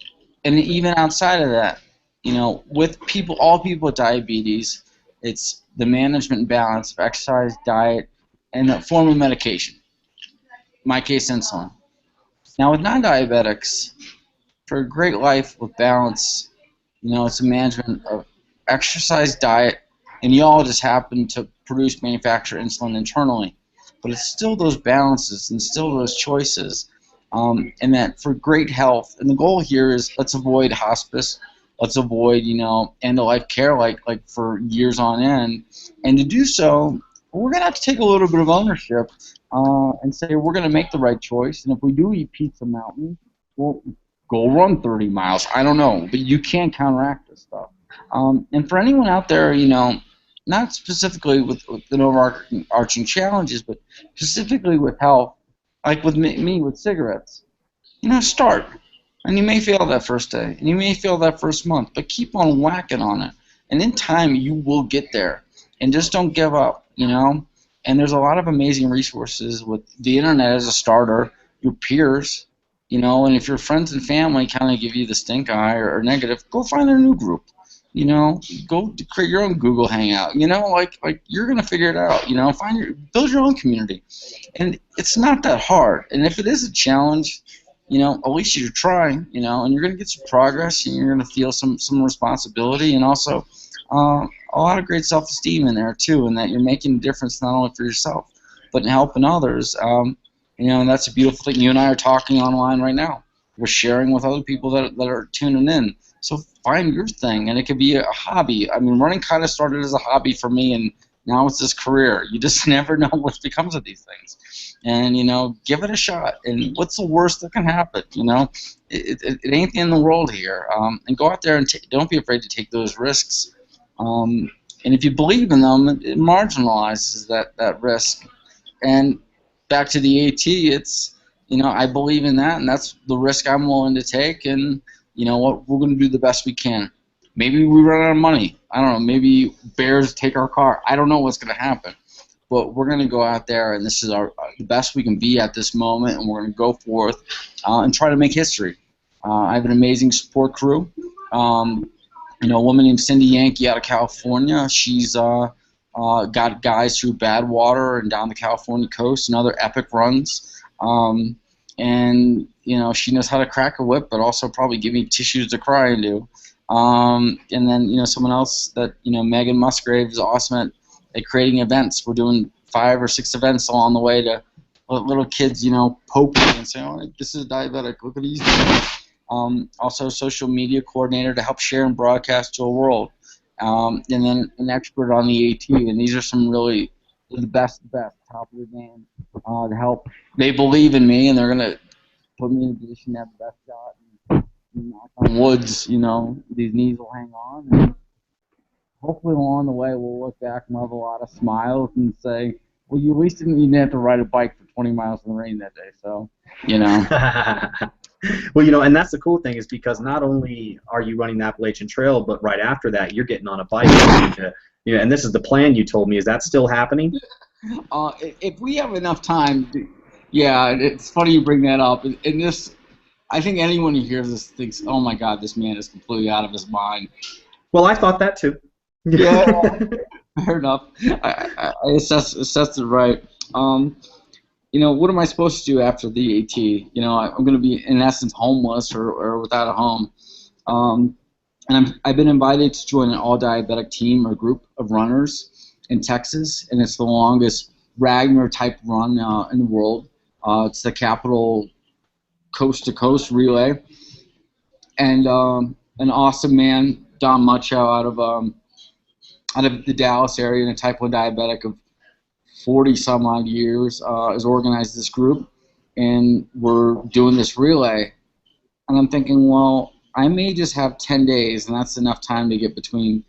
and even outside of that, you know, with all people with diabetes, it's the management and balance of exercise, diet, and a form of medication. In my case, insulin. Now, with non-diabetics, for a great life with balance, you know, it's a management of exercise, diet, and you all just happen to produce, manufacture insulin internally. But it's still those balances and still those choices. And that for great health, and the goal here is, let's avoid hospice, let's avoid, you know, end-of-life care like for years on end. And to do so, we're going to have to take a little bit of ownership and say we're going to make the right choice. And if we do eat Pizza Mountain, we'll go run 30 miles. I don't know, but you can't counteract this stuff. And for anyone out there, you know, not specifically with an overarching challenges, but specifically with health, like with me with cigarettes, you know, start. And you may fail that first day, and you may fail that first month, but keep on whacking on it. And in time, you will get there. And just don't give up, you know. And there's a lot of amazing resources with the internet as a starter, your peers, you know, and if your friends and family kind of give you the stink eye or negative, go find a new group. You know, go create your own Google Hangout. You know, like you're gonna figure it out. You know, build your own community, and it's not that hard. And if it is a challenge, you know, at least you're trying. You know, and you're gonna get some progress, and you're gonna feel some responsibility, and also a lot of great self-esteem in there too, and that you're making a difference not only for yourself, but in helping others. And that's a beautiful thing. You and I are talking online right now. We're sharing with other people that are tuning in. So find your thing, and it could be a hobby. I mean, running kind of started as a hobby for me, and now it's this career. You just never know what becomes of these things. And, give it a shot. And what's the worst that can happen? It ain't the end of the world here. And go out there and don't be afraid to take those risks. And if you believe in them, it marginalizes that risk. And back to the AT, it's, I believe in that, and that's the risk I'm willing to take. And you know what, we're going to do the best we can. Maybe we run out of money. I don't know. Maybe bears take our car. I don't know what's going to happen. But we're going to go out there, and this is the best we can be at this moment, and we're going to go forth and try to make history. I have an amazing support crew. A woman named Cindy Yankee out of California. She's got guys through Badwater and down the California coast and other epic runs. And she knows how to crack a whip, but also probably give me tissues to cry into. And then someone else that Megan Musgrave is awesome at creating events. We're doing 5 or 6 events along the way to let little kids poke me and say, oh, this is diabetic, look at these things. Also social media coordinator to help share and broadcast to the world. And then an expert on the AT, and these are some really the best, top of the game to help. They believe in me, and they're going to put me in a position to have the best shot. And knock on woods, these knees will hang on. And hopefully along the way we'll look back and we'll have a lot of smiles and say, well, you at least didn't even have to ride a bike for 20 miles in the rain that day. So, Well, and that's the cool thing is because not only are you running the Appalachian Trail, but right after that you're getting on a bike. And this is the plan you told me. Is that still happening? If we have enough time, yeah. It's funny you bring that up. And this, I think anyone who hears this thinks, oh my God, this man is completely out of his mind. Well, I thought that too. Yeah, fair enough. I assessed it right. What am I supposed to do after the AT? I'm going to be, in essence, homeless or without a home. And I've been invited to join an all-diabetic team or group of runners in Texas, and it's the longest Ragnar-type run in the world. It's the Capital Coast-to-Coast Relay. And an awesome man, Don Muchow, out of the Dallas area, and a type 1 diabetic of 40-some-odd years, has organized this group, and we're doing this relay. And I'm thinking, well, I may just have 10 days, and that's enough time to get between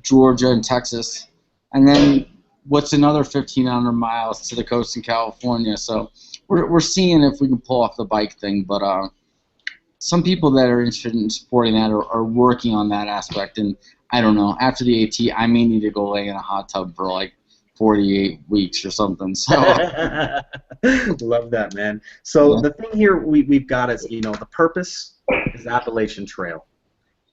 Georgia and Texas. And then what's another 1,500 miles to the coast in California? So we're seeing if we can pull off the bike thing. But some people that are interested in supporting that are working on that aspect. And I don't know, after the AT, I may need to go lay in a hot tub for like 48 weeks or something. So love that, man. So the thing here we've got is, the purpose is Appalachian Trail,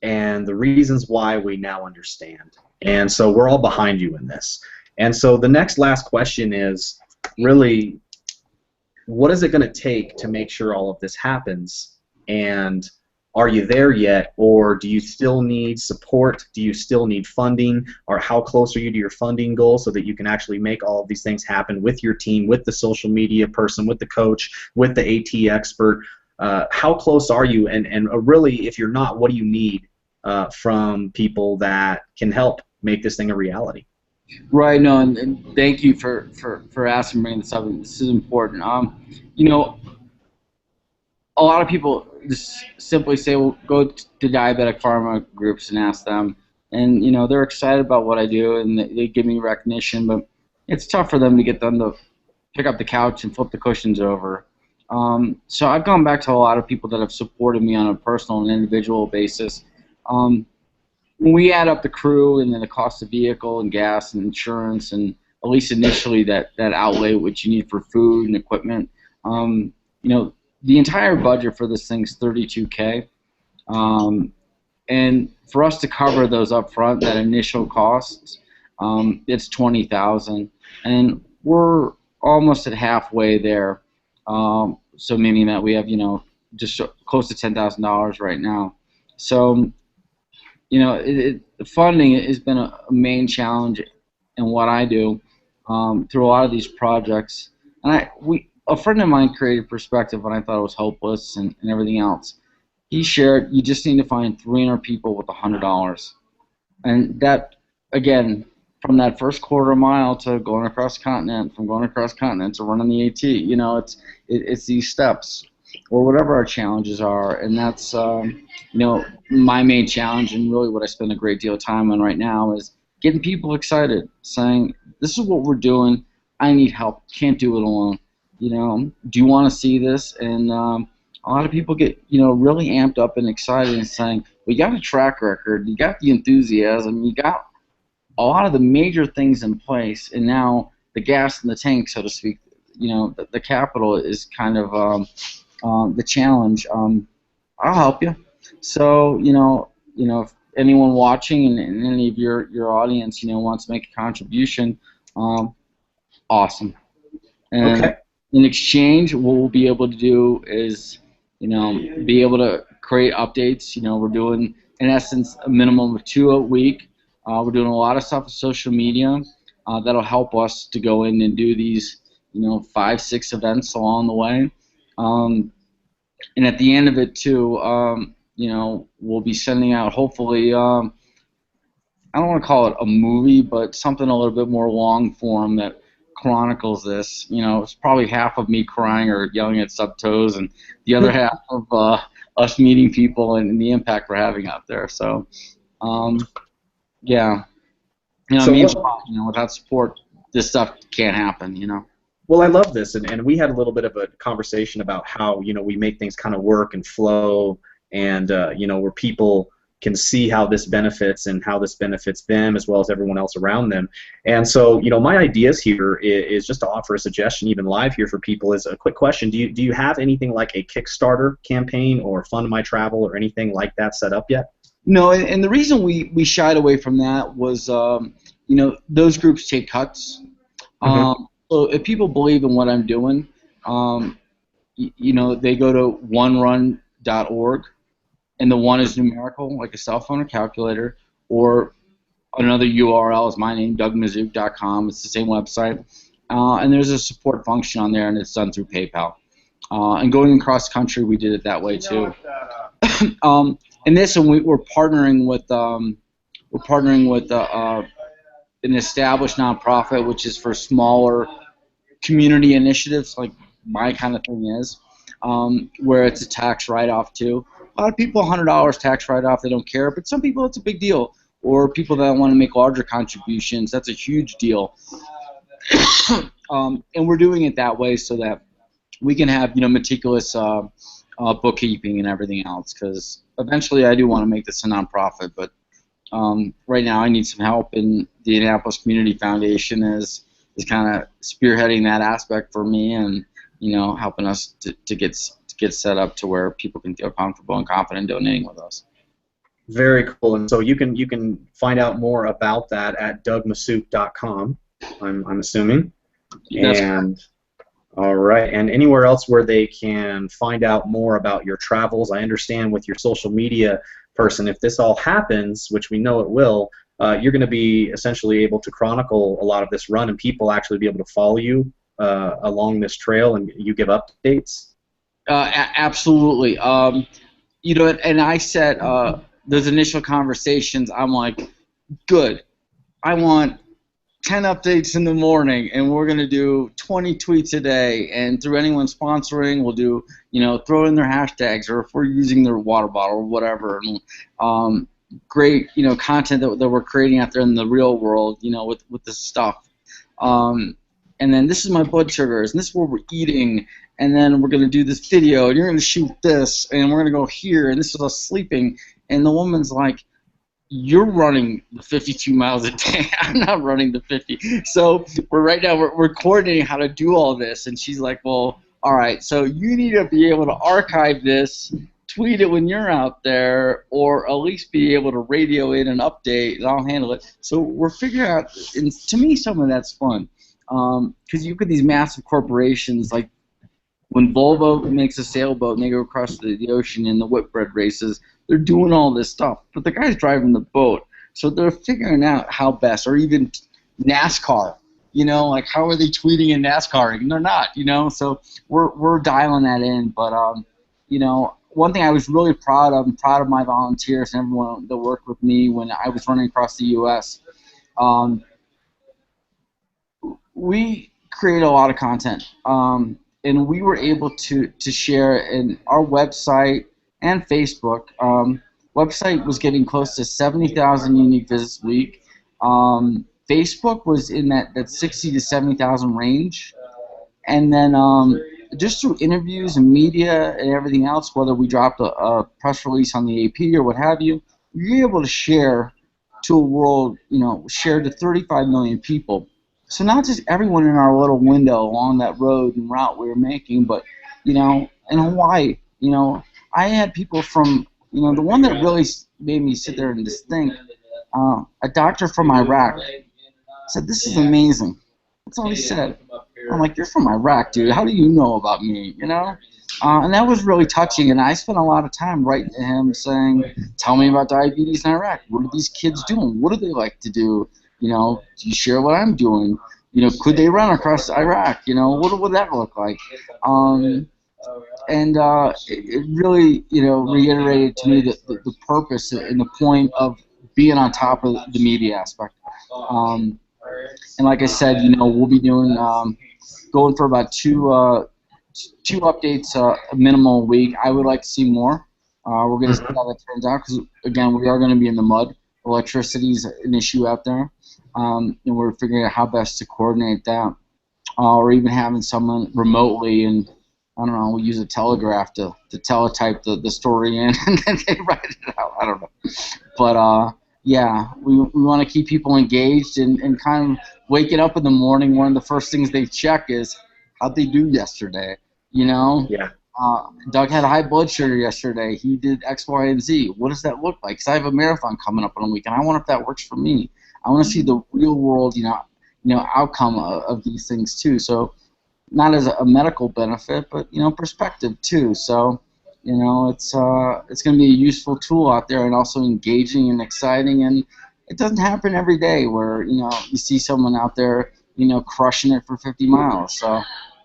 and the reasons why we now understand. And so we're all behind you in this. And so the last question is really, what is it going to take to make sure all of this happens? And are you there yet, or do you still need support? Do you still need funding? Or how close are you to your funding goal so that you can actually make all of these things happen with your team, with the social media person, with the coach, with the AT expert? How close are you? And really, if you're not, what do you need from people that can help make this thing a reality? Right, no, and thank you for asking, bringing this up. This is important. A lot of people just simply say, well, go to diabetic pharma groups and ask them. And, they're excited about what I do, and they give me recognition, but it's tough for them to get them to pick up the couch and flip the cushions over. So I've gone back to a lot of people that have supported me on a personal and individual basis. When we add up the crew and then the cost of vehicle and gas and insurance, and at least initially that outlay which you need for food and equipment, the entire budget for this thing's $32K, and for us to cover those up front, that initial cost, it's $20,000, and we're almost at halfway there. So meaning that we have just close to $10,000 right now. So the funding has been a main challenge in what I do. through a lot of these projects. And a friend of mine created Perspective when I thought it was hopeless and everything else. He shared, you just need to find 300 people with $100. And that, again, from that first quarter mile to going across the continent, from going across the continent to running the AT, it's these steps, or whatever our challenges are. And that's, my main challenge, and really what I spend a great deal of time on right now, is getting people excited, saying, this is what we're doing, I need help, can't do it alone. Do you want to see this? And a lot of people get, really amped up and excited and saying, we got a track record, you got the enthusiasm, you got a lot of the major things in place, and now the gas in the tank, so to speak, the capital is kind of the challenge. I'll help you. So, if anyone watching and any of your audience, wants to make a contribution, awesome. And Okay. in exchange, what we'll be able to do is, be able to create updates. We're doing, in essence, a minimum of 2 a week. We're doing a lot of stuff with social media that'll help us to go in and do these, 5, 6 events along the way. And at the end of it, too, we'll be sending out, hopefully, I don't want to call it a movie, but something a little bit more long form that chronicles this. It's probably half of me crying or yelling at subtoes, and the other half of us meeting people and the impact we're having out there. So, yeah, So without support, this stuff can't happen. Well, I love this, and we had a little bit of a conversation about how we make things kind of work and flow, and where people can see how this benefits and how this benefits them as well as everyone else around them. And so, my ideas here is just to offer a suggestion, even live here for people, is a quick question. Do you have anything like a Kickstarter campaign or Fund My Travel or anything like that set up yet? No, and the reason we shied away from that was, those groups take cuts. So if people believe in what I'm doing, they go to onerun.org, and the one is numerical, like a cell phone or calculator, or another URL is my name, dougmasiuk.com. It's the same website. And there's a support function on there, and it's done through PayPal. And going across country, we did it that way too. And this, and we're partnering with an established nonprofit, which is for smaller community initiatives, like my kind of thing is, where it's a tax write-off too. A lot of people, $100 tax write-off, they don't care, but some people it's a big deal. Or people that want to make larger contributions, that's a huge deal. And we're doing it that way so that we can have meticulous bookkeeping and everything else, because eventually I do want to make this a nonprofit, but right now I need some help, and the Indianapolis Community Foundation is kind of spearheading that aspect for me, and helping us to get set up to where people can feel comfortable and confident donating with us. Very cool. And so you can find out more about that at dougmasiuk.com, I'm assuming. And all right. And anywhere else where they can find out more about your travels? I understand with your social media person, if this all happens, which we know it will, you're going to be essentially able to chronicle a lot of this run, and people actually be able to follow you along this trail, and you give updates. Absolutely. And I said those initial conversations, I'm like, good. I want 10 updates in the morning, and we're going to do 20 tweets a day, and through anyone sponsoring, we'll do, throw in their hashtags, or if we're using their water bottle or whatever. And, great, content that we're creating out there in the real world, with this stuff. And then this is my blood sugars, and this is what we're eating, and then we're going to do this video, and you're going to shoot this, and we're going to go here, and this is us sleeping. And the woman's like, you're running the 52 miles a day. I'm not running the 50. So we're coordinating how to do all this, and she's like, well, all right, so you need to be able to archive this, tweet it when you're out there, or at least be able to radio in an update, and I'll handle it. So we're figuring out, and to me, some of that's fun. Because you get these massive corporations, like when Volvo makes a sailboat and they go across the ocean in the whitbread races, they're doing all this stuff, but the guy's driving the boat, so they're figuring out how best, or even NASCAR, You know, like how are they tweeting and NASCARing? And they're not. You know, so we're dialing that in. But you know, one thing I was really proud of, I'm proud of my volunteers and everyone that worked with me when I was running across the U.S. We create a lot of content, and we were able to share in our website and Facebook. Website was getting close to 70,000 unique visits a week. Facebook was in that 60 to 70,000 range, and then just through interviews and media and everything else, whether we dropped a press release on the AP or what have you, you're able to share to a world, you know, share to 35 million people. So not just everyone in our little window along that road and route we were making, but, you know, in Hawaii, you know, I had people from, you know, the one that really made me sit there and just think, a doctor from Iraq said, "This is amazing." That's all he said. I'm like, "You're from Iraq, dude. How do you know about me?" You know? And that was really touching, and I spent a lot of time writing to him saying, "Tell me about diabetes in Iraq. What are these kids doing? What do they like to do? You know, do you share what I'm doing? You know, could they run across Iraq? You know, what would that look like?" It really, you know, reiterated to me the purpose and the point of being on top of the media aspect. And like I said, you know, we'll be doing going for about two updates a minimum a week. I would like to see more. We're going to see how that turns out because, again, we are going to be in the mud. Electricity is an issue out there, and we're figuring out how best to coordinate that, or even having someone remotely and, I don't know, we use a telegraph to teletype the story in and then they write it out. I don't know. But, yeah, we want to keep people engaged and kind of waking up in the morning. One of the first things they check is how'd they do yesterday, you know? Yeah. Doug had high blood sugar yesterday. He did X, Y, and Z. What does that look like? Because I have a marathon coming up in a week, and I wonder if that works for me. I want to see the real world, you know, outcome of these things too. So, not as a medical benefit, but you know, perspective too. So, you know, it's going to be a useful tool out there, and also engaging and exciting. And it doesn't happen every day where, you know, you see someone out there, you know, crushing it for 50 miles. So.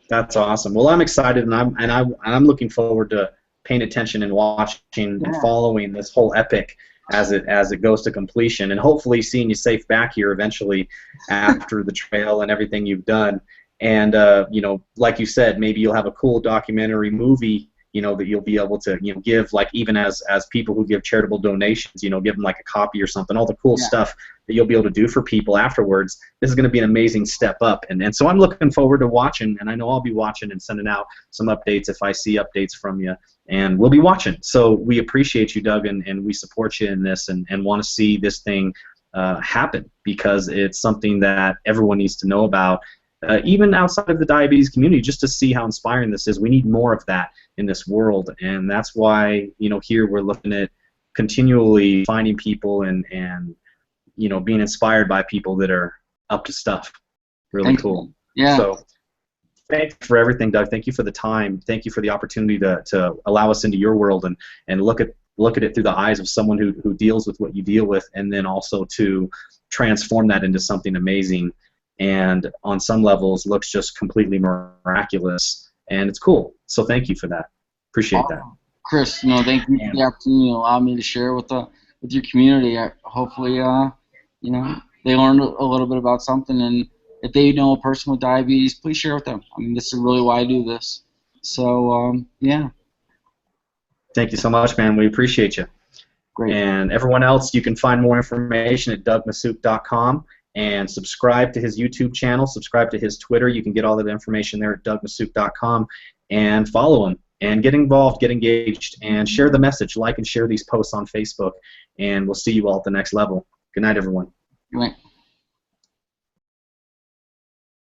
That's awesome. Well, I'm excited, and I'm looking forward to paying attention and watching and following this whole epic as it goes to completion, and hopefully seeing you safe back here eventually after the trail and everything you've done. And you know, like you said, maybe you'll have a cool documentary movie, you know, that you'll be able to, you know, give, like, even as people who give charitable donations, you know, give them like a copy or something, all the cool stuff that you'll be able to do for people afterwards. This is going to be an amazing step up, and so I'm looking forward to watching, and I know I'll be watching and sending out some updates if I see updates from you, and we'll be watching. So we appreciate you, Doug, and we support you in this, and want to see this thing happen, because it's something that everyone needs to know about. Even outside of the diabetes community, just to see how inspiring this is. We need more of that in this world, and that's why, you know, here we're looking at continually finding people and you know, being inspired by people that are up to stuff. Really cool. Yeah. So thanks for everything, Doug. Thank you for the time. Thank you for the opportunity to allow us into your world and look at it through the eyes of someone who deals with what you deal with, and then also to transform that into something amazing. And on some levels looks just completely miraculous, and it's cool. So thank you for that. Appreciate that. Chris, you know, thank you for the opportunity to allow me to share with your community. Hopefully, you know, they learned a little bit about something, and if they know a person with diabetes, please share with them. I mean, this is really why I do this. So, yeah. Thank you so much, man. We appreciate you. Great. And everyone else, you can find more information at dougmasiuk.com. And subscribe to his YouTube channel, subscribe to his Twitter. You can get all that information there at dougmasiuk.com, and follow him and get involved, get engaged, and share the message. Like and share these posts on Facebook, and we'll see you all at the next level. Good night, everyone. Good night.